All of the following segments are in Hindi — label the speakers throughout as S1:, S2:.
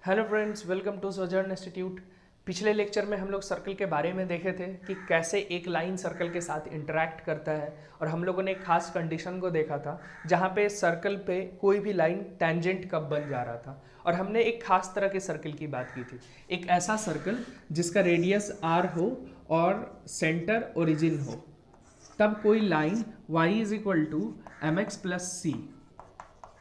S1: Hello friends, welcome to Sojourn institute. पिछले लेक्चर में हम लोग सर्कल के बारे में देखे थे कि कैसे एक लाइन सर्कल के साथ इंटरैक्ट करता है, और हम लोगों ने एक खास कंडीशन को देखा था जहाँ पे सर्कल पे कोई भी लाइन टेंजेंट कब बन जा रहा था। और हमने एक खास तरह के सर्कल की बात की थी, एक ऐसा सर्कल जिसका रेडियस r हो और सेंटर ओरिजिन हो, तब कोई line y is equal to M x plus c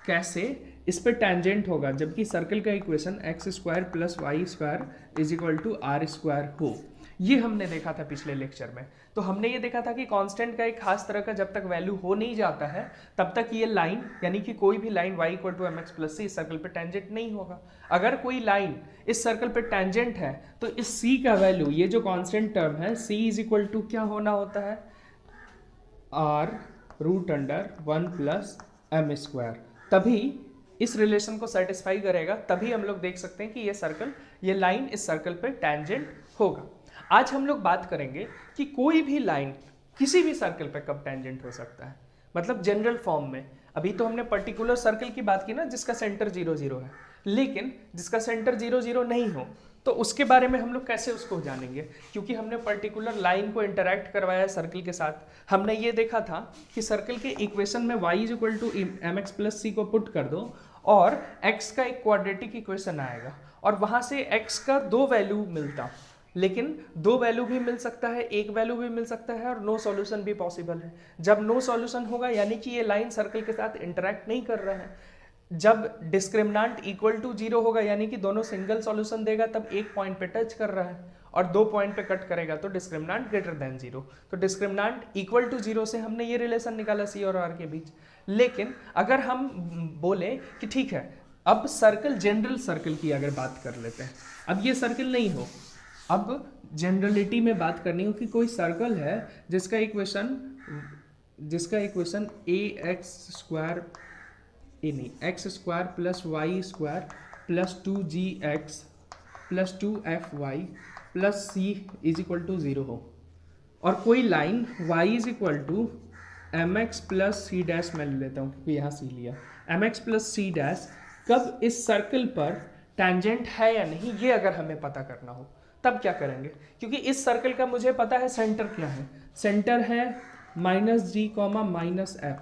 S1: कैसे इस पे टेंजेंट होगा, जबकि सर्कल का equation x square plus Y square is equal to r square हो। ये हमने देखा था पिछले लेक्चर में। तो हमने ये देखा था कि कांस्टेंट का एक खास तरह का जब तक वैल्यू हो नहीं जाता है तब तक ये लाइन यानी कि कोई भी line y equal to M x plus c इस सर्कल पे टेंजेंट नहीं होगा। अगर कोई लाइन इस सर्कल पे टेंजेंट है तो इस c का वैल्यू, ये जो कांस्टेंट टर्म है c इज इक्वल टू क्या होना होता है, r root under 1 plus M square. तभी इस रिलेशन को सेटिस्फाई करेगा, तभी हम लोग देख सकते हैं कि ये लाइन इस सर्कल पे टेंजेंट होगा। आज हम लोग बात करेंगे कि कोई भी लाइन किसी भी सर्कल पे कब टेंजेंट हो सकता है, मतलब जनरल फॉर्म में। अभी तो हमने पर्टिकुलर सर्कल की बात की ना जिसका सेंटर 0 0 है, लेकिन जिसका सेंटर 0 0 नहीं हो तो उसके बारे में हम लोग कैसे उसको जानेंगे, क्योंकि हमने पर्टिकुलर लाइन को इंटरैक्ट करवाया है सर्कल के साथ। हमने ये देखा था कि सर्कल के इक्वेशन में y is equal to M x plus c को पुट कर दो और x का एक क्वाड्रेटिक इक्वेशन आएगा, और वहाँ से x का दो वैल्यू मिलता, लेकिन दो वैल्यू भी मिल सकता है, एक वैल्यू भी मिल सकता है, और नो सॉल्यूशन भी पॉसिबल है। जब नो सॉल्यूशन होगा यानी कि ये लाइन सर्कल के साथ इंटरैक्ट नहीं कर रहा है। जब डिस्क्रिमिनांट इक्वल टू 0 होगा यानी कि दोनों सिंगल सॉल्यूशन देगा, तब एक पॉइंट पे टच कर रहा है, और दो पॉइंट पे कट करेगा तो डिस्क्रिमिनांट ग्रेटर देन 0। तो डिस्क्रिमिनांट इक्वल टू 0 से हमने ये रिलेशन निकाला c और r के बीच। लेकिन अगर हम बोले कि ठीक है, अब सर्कल, जनरल सर्कल की अगर बात कर लेते हैं, अब ये सर्कल नहीं हो, अब जनरलिटी में बात करनी हो कि कोई सर्कल है जिसका equation A X square, A नहीं, X square plus Y square plus 2gx plus 2fy plus C is equal to 0 हो, और कोई line y is equal to M x plus C dash, मैं ले लेता हूँ क्योंकि यहाँ सी लिया, M x plus C dash कब इस सर्कल पर टेंजेंट है या नहीं, ये अगर हमें पता करना हो तब क्या करेंगे। क्योंकि इस सर्कल का मुझे पता है सेंटर क्या है, सेंटर है -g, -f,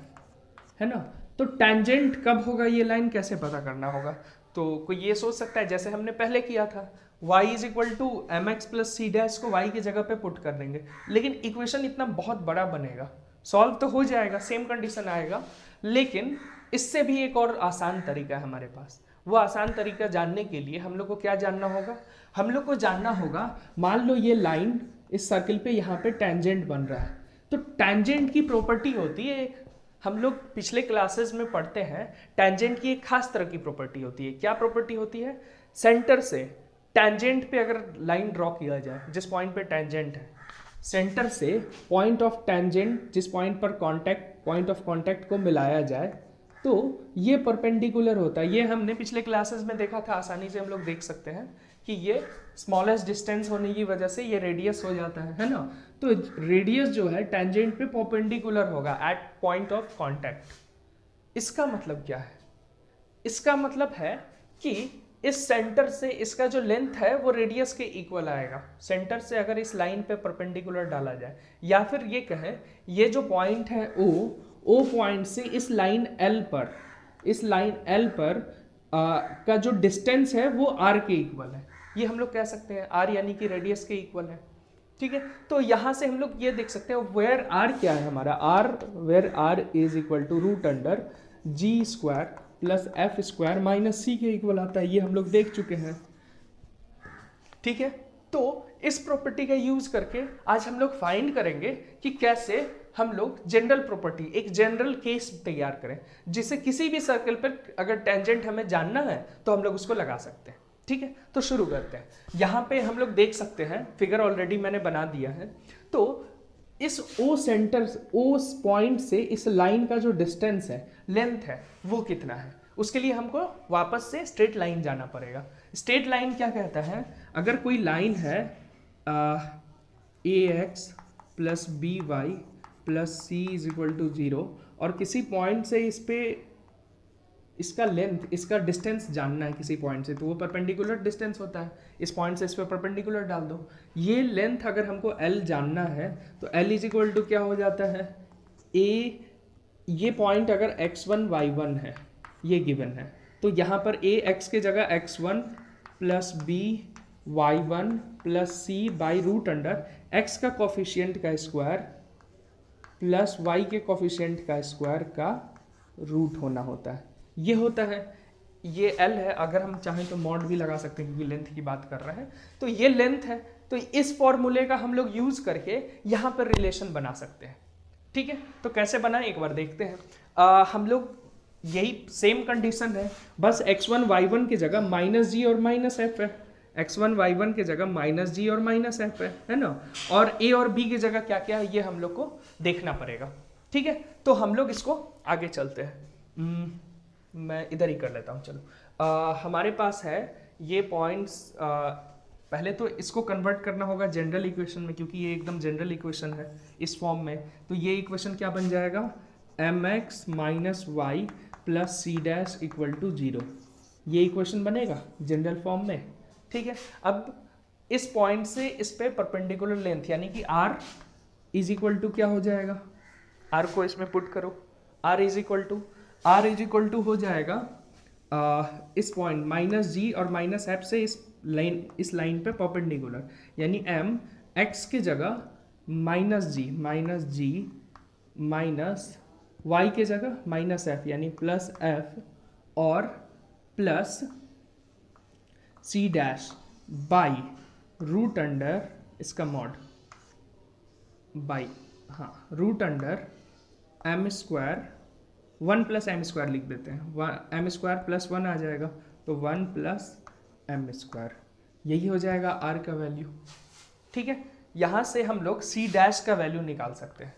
S1: है ना। तो टेंजेंट कब होगा ये लाइन कैसे पता करना होगा। तो कोई ये सोच सकता है जैसे हमने पहले किया था, y is equal to M x plus C dash को y की जगह पे पुट कर देंगे, लेकिन इक्वेशन इतना बहुत बड़ा बनेगा, सॉल्व तो हो जाएगा, सेम कंडीशन आएगा, लेकिन इससे भी एक और आसान तरीका है हमारे पास। वो आसान तरीका जानने के लिए हम लोग को क्या जानना होगा, हम लोग को जानना होगा, मान लो ये लाइन इस सर्कल पे यहाँ पे टेंजेंट बन रहा है, तो टेंजेंट की प्रॉपर्टी होती है, हम लोग पिछले क्लासेस में पढ़ते हैं, टेंजेंट की एक खास तरह की प्रॉपर्टी होती है। क्या प्रॉपर्टी होती है, सेंटर से टेंजेंट पे अगर लाइन ड्रॉ किया जाए, जिस पॉइंट पे टेंजेंट है, सेंटर से पॉइंट ऑफ टेंजेंट, जिस पॉइंट पर पॉइंट ऑफ कांटेक्ट को मिलाया जाए, तो ये परपेंडिकुलर होता है। ये हमने पिछले क्लासेस में देखा था, आसानी से हम लोग देख सकते हैं कि ये स्मॉलेस्ट डिस्टेंस होने की वजह से ये रेडियस हो जाता है ना। तो रेडियस जो है टेंजेंट पे परपेंडिकुलर होगा एट पॉइंट ऑफ कांटेक्ट। इसका मतलब क्या है, इसका मतलब है कि इस सेंटर से इसका जो लेंथ है वो रेडियस के इक्वल आएगा। सेंटर से अगर इस लाइन पे परपेंडिकुलर डाला जाए, या फिर ये कहें ये जो पॉइंट है ओ पॉइंट से इस लाइन L पर का जो डिस्टेंस है वो r के इक्वल है, ये हम लोग कह सकते हैं, r यानी कि रेडियस के इक्वल है। ठीक है, तो यहां से हम लोग ये देख सकते हैं वेयर r क्या है हमारा, where r is equal to root under g square plus f square minus c के इक्वल आता है, ये हम लोग देख चुके हैं। ठीक है, तो इस प्रॉपर्टी का यूज करके आज हम लोग फाइंड करेंगे कि कैसे हम लोग जनरल प्रॉपर्टी, एक जनरल केस तैयार करें जिसे किसी भी सर्कल पर अगर टेंजेंट हमें जानना है तो हम लोग उसको लगा सकते हैं। ठीक है, तो शुरू करते हैं। यहाँ पे हम लोग देख सकते हैं, फिगर ऑलरेडी मैंने बना दिया है। तो इस ओ पॉइंट से इस लाइन का जो डिस्टेंस है, लेंथ है, वो कितना है, उसके लिए हमको वापस से स्ट्रेट लाइन जाना पड़ेगा। स्ट्रेट लाइन क्या कहता है, अगर कोई लाइन है a x plus b y plus C is equal to 0, और किसी पॉइंट से इसका लेंथ, इसका डिस्टेंस जानना है किसी पॉइंट से, तो वो परपेंडिकुलर डिस्टेंस होता है, इस पॉइंट से इस पे परपेंडिकुलर डाल दो। ये लेंथ अगर हमको l जानना है तो l इज इक्वल टू क्या हो जाता है, a, ये पॉइंट अगर x1 y1 है, ये गिवन है, तो यहाँ पर a x के जगह x1 plus b y1 plus c by root under x का कोफिशिएंट का स्क्वायर प्लस y के कोफिशिएंट का स्क्वायर का रूट होना होता है। ये होता है, ये l है, अगर हम चाहें तो मॉड भी लगा सकते हैं क्योंकि लेंथ की बात कर रहे हैं, तो ये लेंथ है। तो इस फॉर्मूले का हम लोग यूज करके यहाँ पर रिलेशन बना सकते हैं। ठीक है, तो कैसे बनाएं एक बार देखते हैं। हम लोग यही सेम कंडीशन है, बस x1 y1 की जगह माइनस जी और माइनस एफ है, x1 y1 की जगह माइनस जी और माइनस एफ है ना, और a और b की जगह क्या क्या है ये हम लोग को देखना पड़ेगा। ठीक है, तो हम लोग इसको आगे चलते हैं। मैं इधर ही कर लेता हूँ, चलो। हमारे पास है ये पॉइंट्स, पहले तो इसको कन्वर्ट करना होगा जनरल इक्वेशन में, क्योंकि ये एकदम जनरल इक्वेशन है इस फॉर्म में। तो ये इक्वेशन क्या बन जाएगा, mx minus Y plus C dash equal to 0, ये इक्वेशन बनेगा जनरल फॉर्म में। ठीक है, अब इस पॉइंट से इस पे परपेंडिकुलर लेंथ यानी कि r इज इक्वल टू क्या हो जाएगा, r को इसमें पुट करो, r इज इक्वल टू हो जाएगा इस पॉइंट माइनस जी और माइनस एफ से इस लाइन पे परपेंडिकुलर, यानी m x के जगह माइनस जी माइनस y के जगह माइनस एफ यानी प्लस एफ और plus C dash by root under इसका मॉड बाई, हाँ, root under M square 1 plus M square लिख देते हैं, एम स्क्वायर प्लस 1 आ जाएगा, तो 1 प्लस एम स्क्वायर, यही हो जाएगा r का वैल्यू। ठीक है, यहाँ से हम लोग c डैश का वैल्यू निकाल सकते हैं,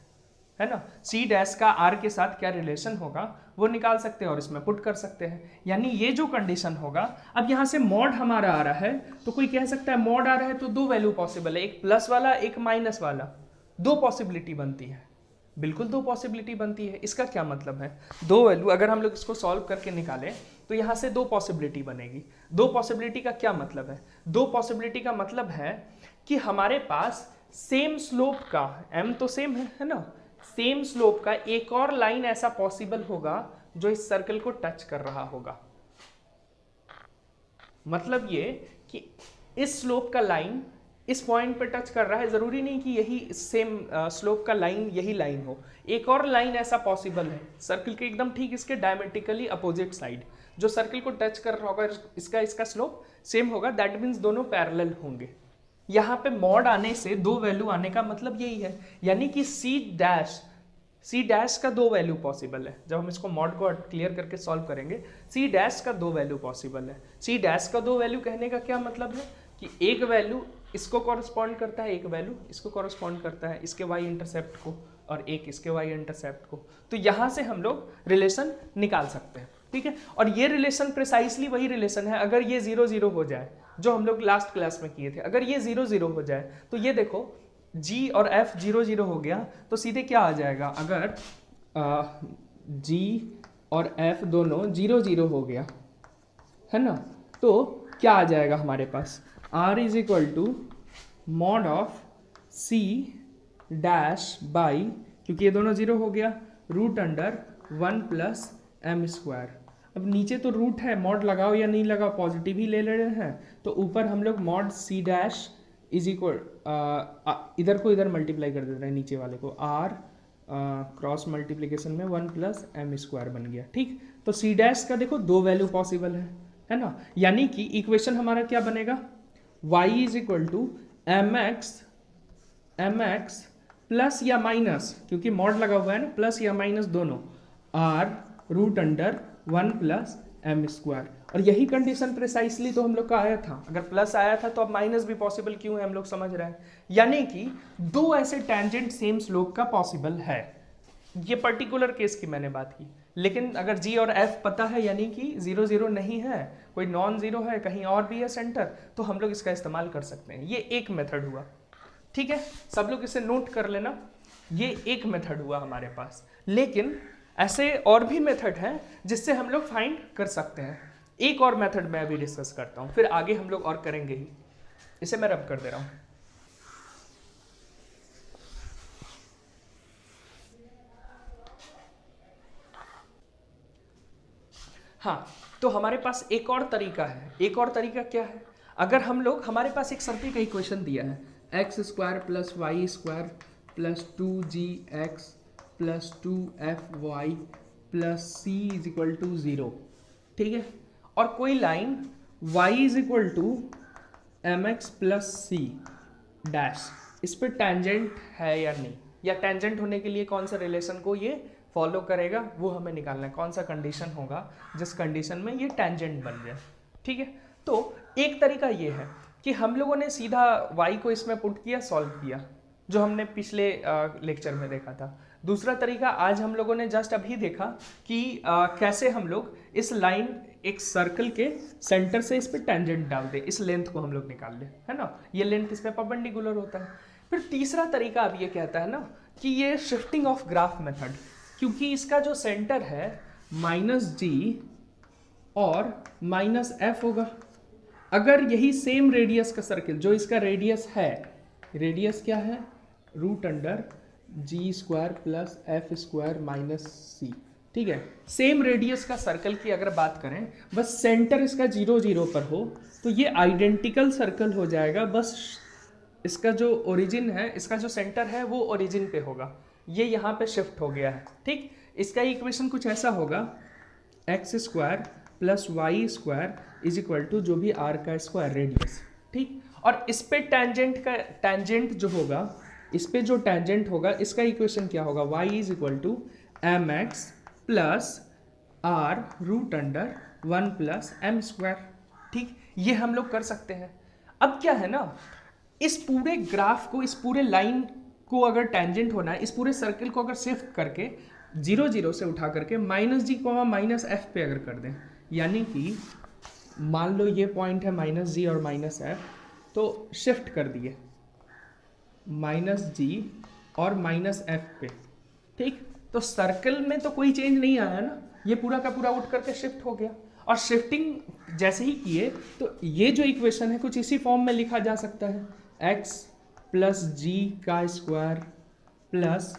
S1: है ना, c डैश का r के साथ क्या रिलेशन होगा वो निकाल सकते हैं और इसमें पुट कर सकते हैं। यानी ये जो कंडीशन होगा, अब यहाँ से मॉड हमारा आ रहा है, तो कोई कह सकता है मॉड आ रहा है तो दो वैल्यू पॉसिबल है, एक प्लस वाला एक माइनस वाला, दो पॉसिबिलिटी बनती है, बिल्कुल दो पॉसिबिलिटी बनती है। इसका क्या मतलब है, दो वैल्यू अगर हम लोग इसको सॉल्व करके निकालें तो यहाँ से दो पॉसिबिलिटी बनेगी। दो पॉसिबिलिटी का क्या मतलब है, दो पॉसिबिलिटी का मतलब है कि हमारे पास सेम स्लोप का, m तो सेम है ना, सेम स्लोप का एक और लाइन ऐसा पॉसिबल होगा जो इस सर्कल को टच कर रहा होगा। मतलब ये कि इस स्लोप का लाइन इस पॉइंट पे टच कर रहा है, जरूरी नहीं कि यही सेम स्लोप का लाइन यही लाइन हो, एक और लाइन ऐसा पॉसिबल है सर्कल के एकदम ठीक इसके डायमेट्रिकली अपोजिट साइड, जो सर्कल को टच कर रहा होगा, इसका स्लोप सेम होगा, दैट मीन्स दोनों पैरेलल होंगे। यहाँ पे मॉड आने से दो वैल्यू आने का मतलब यही है, यानी कि सी डैश का दो वैल्यू पॉसिबल है। जब हम इसको मॉड को क्लियर करके सॉल्व करेंगे, सी डैश का दो वैल्यू पॉसिबल है। सी डैश का दो वैल्यू कहने का क्या मतलब है कि एक वैल्यू इसको कॉरस्पॉन्ड करता है, एक वैल्यू इसको कॉरस्पॉन्ड करता है, इसके वाई इंटरसेप्ट को, और एक इसके वाई इंटरसेप्ट को। तो यहाँ से हम लोग रिलेशन निकाल सकते हैं। ठीक है, और ये रिलेशन प्रिसाइसली वही रिलेशन है, अगर ये 0-0 हो जाए जो हम लोग लास्ट क्लास में किए थे, अगर ये 0-0 हो जाए तो ये देखो g और f 0-0 हो गया तो सीधे क्या आ जाएगा, अगर g और f दोनों 0-0 हो गया है ना, तो क्या आ जाएगा हमारे पास, r is equal to mod of c dash by, क्योंकि ये दोनों 0 हो गया, root under 1 plus M square. अब नीचे तो रूट है, मॉड लगाओ या नहीं लगाओ पॉजिटिव ही ले रहे हैं, तो ऊपर हम लोग mod C dash is equal, इधर को इधर मल्टीप्लाई कर देते हैं, नीचे वाले को r क्रॉस मल्टीप्लिकेशन में 1 प्लस एम स्क्वायर बन गया। ठीक, तो सी डैश का देखो दो वैल्यू पॉसिबल है ना, यानी कि इक्वेशन हमारा क्या बनेगा, y is equal to M x plus या माइनस, क्योंकि मॉड लगा हुआ है ना, प्लस या माइनस दोनों, r root under 1 plus M square. और यही कंडीशन प्रिसाइसली तो हम लोग का आया था, अगर प्लस आया था तो अब माइनस भी पॉसिबल क्यों है हम लोग समझ रहे हैं, यानी कि दो ऐसे टेंजेंट सेम स्लोप का पॉसिबल है। ये पर्टिकुलर केस की मैंने बात की, लेकिन अगर g और f पता है, यानी कि 0-0 नहीं है, कोई नॉन जीरो है, कहीं और भी है सेंटर, तो हम लोग इसका इस्तेमाल कर सकते हैं। ये एक मेथड हुआ। ठीक है, सब लोग इसे नोट कर लेना, ये एक मेथड हुआ हमारे पास। लेकिन ऐसे और भी मेथड हैं जिससे हम लोग फाइंड कर सकते हैं। एक और मेथड मैं अभी डिस्कस करता हूँ, फिर आगे हम लोग और करेंगे ही। इसे मैं रब कर दे रहा हूँ। हाँ, तो हमारे पास एक और तरीका है। एक और तरीका क्या है? अगर हम लोग, हमारे पास एक सर्कल का इक्वेशन दिया है, X square plus Y square plus 2gx plus 2fy plus C is equal to 0, ठीक है। और कोई line y is equal to mx plus C dash, इस पर टेंजेंट है या नहीं, या टेंजेंट होने के लिए कौन सा रिलेशन को ये फॉलो करेगा, वो हमें निकालना है। कौन सा कंडीशन होगा जिस कंडीशन में ये टेंजेंट बन जाए, ठीक है। तो एक तरीका ये है कि हम लोगों ने सीधा y को इसमें पुट किया, सॉल्व किया, जो हमने पिछले लेक्चर में देखा था। दूसरा तरीका आज हम लोगों ने जस्ट अभी देखा कि कैसे हम लोग इस लाइन, एक सर्कल के सेंटर से इस पे टेंजेंट डाल दे, इस लेंथ को हम लोग निकाल ले, है ना। ये लेंथ इस पे परपेंडिकुलर होता है। फिर तीसरा तरीका अब ये कहता है ना कि ये शिफ्टिंग ऑफ ग्राफ मेथड, क्योंकि इसका जो सेंटर है -g और -f होगा। अगर यही सेम रेडियस का सर्कल, जो इसका रेडियस है, रेडियस क्या है, √g² प्लस f² माइनस सी, ठीक है। सेम रेडियस का सर्कल की अगर बात करें, बस सेंटर इसका 0 0 पर हो, तो ये आइडेंटिकल सर्कल हो जाएगा। बस इसका जो ओरिजिन है, इसका जो सेंटर है वो ओरिजिन पे होगा, ये यहाँ पे शिफ्ट हो गया है, ठीक। इसका इक्वेशन कुछ ऐसा होगा, x² plus y² is equal to जो भी r का स्क्वायर रेडियस, ठीक। और इस पे टेंजेंट जो होगा, इस पे जो टेंजेंट होगा, इसका इक्वेशन क्या होगा, y is equal to mx plus r√1 plus m², ठीक। ये हम लोग कर सकते हैं। अब क्या है ना, इस पूरे ग्राफ को, इस पूरे लाइन को अगर टेंजेंट होना है, इस पूरे सर्कल को अगर शिफ्ट करके 0 0 से उठा करके -g, -f पे अगर कर दें, यानी कि मान लो ये पॉइंट है -g और -f, तो शिफ्ट कर दिए -g और -f पे, ठीक। तो सर्कल में तो कोई चेंज नहीं आया ना, ये पूरा का पूरा उठ करके शिफ्ट हो गया। और शिफ्टिंग जैसे ही किए तो ये जो इक्वेशन है कुछ इसी फॉर्म में लिखा जा सकता है, x प्लस जी का square plus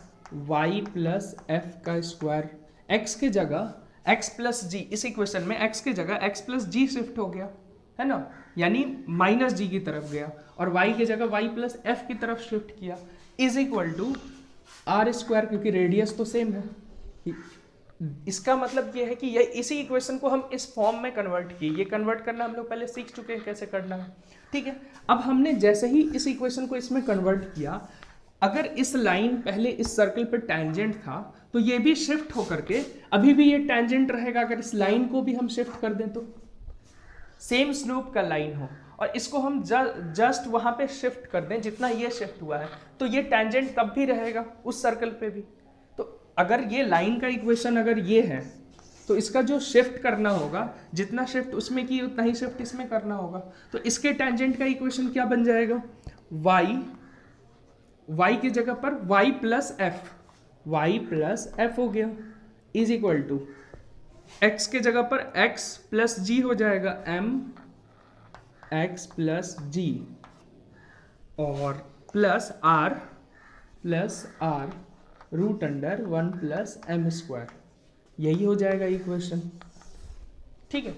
S1: y plus f का स्क्वायर। x के जगह x प्लस जी, इस इक्वेशन में x के जगह x प्लस जी शिफ्ट हो गया, है ना, यानी -g की तरफ गया, और y के जगह y प्लस f की तरफ शिफ्ट किया, इज इक्वल टू r², क्योंकि रेडियस तो सेम है। इसका मतलब ये है कि ये इसी इक्वेशन को हम इस फॉर्म में कन्वर्ट किए। ये कन्वर्ट करना हम लोग पहले सीख चुके हैं कैसे करना है, ठीक है। अब हमने जैसे ही इस इक्वेशन को इसमें कन्वर्ट किया, अगर इस लाइन पहले इस सर्कल पे टेंजेंट था, तो ये भी शिफ्ट होकर के अभी भी ये टेंजेंट रहेगा। अगर इस लाइन को भी हम शिफ्ट कर दें तो सेम स्लोप का लाइन हो, और इसको हम जस्ट वहां पे शिफ्ट कर दें जितना ये शिफ्ट हुआ है, तो ये टेंजेंट तब भी रहेगा उस सर्कल पे भी। तो अगर ये लाइन का इक्वेशन अगर ये है, तो इसका जो शिफ्ट करना होगा, जितना शिफ्ट उसमें की उतना ही शिफ्ट इसमें करना होगा। तो इसके टेंजेंट का इक्वेशन क्या बन जाएगा, y की जगह पर y प्लस f हो गया, इज इक्वल टू x के जगह पर x प्लस जी हो जाएगा, m x प्लस जी, और प्लस r √1 प्लस m²। यही हो जाएगा इक्वेशन, ठीक है,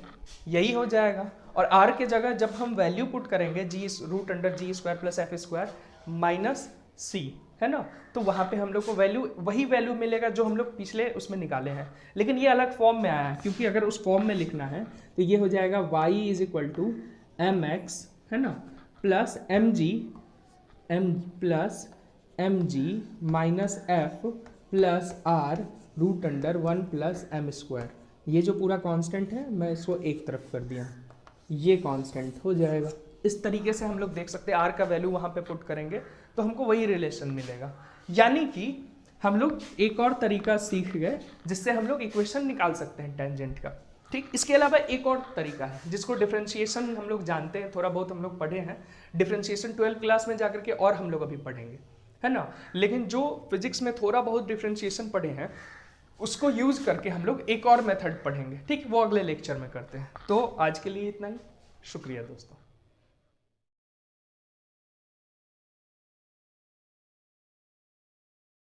S1: यही हो जाएगा। और r के जगह जब हम वैल्यू पुट करेंगे g√g² plus f² minus c, है ना, तो वहां पे हम लोग को वही वैल्यू मिलेगा जो हम लोग पिछले उसमें निकाले हैं, लेकिन ये अलग फॉर्म में आया है, क्योंकि अगर उस फॉर्म में लिखना है तो ये हो जाएगा y is equal to mx, है ना, plus mg minus f plus r√1 plus m²। ये जो पूरा कांस्टेंट है मैं इसको एक तरफ कर दिया, ये कांस्टेंट हो जाएगा। इस तरीके से हम लोग देख सकते हैं, r का वैल्यू वहां पे पुट करेंगे तो हमको वही रिलेशन मिलेगा। यानी कि हम लोग एक और तरीका सीख गए जिससे हम लोग इक्वेशन निकाल सकते हैं टेंजेंट का, ठीक। इसके अलावा एक और तरीका है जिसको डिफरेंशिएशन हम लोग जानते हैं, थोड़ा बहुत हम लोग पढ़े हैं डिफरेंशिएशन 12th क्लास में जाकर के, और हम लोग अभी पढ़ेंगे, है ना। लेकिन जो फिजिक्स में थोड़ा बहुत डिफरेंशिएशन पढ़े हैं उसको यूज करके हम लोग एक और मेथड पढ़ेंगे, ठीक, वो अगले लेक्चर में करते हैं। तो आज के लिए इतना ही, शुक्रिया दोस्तों।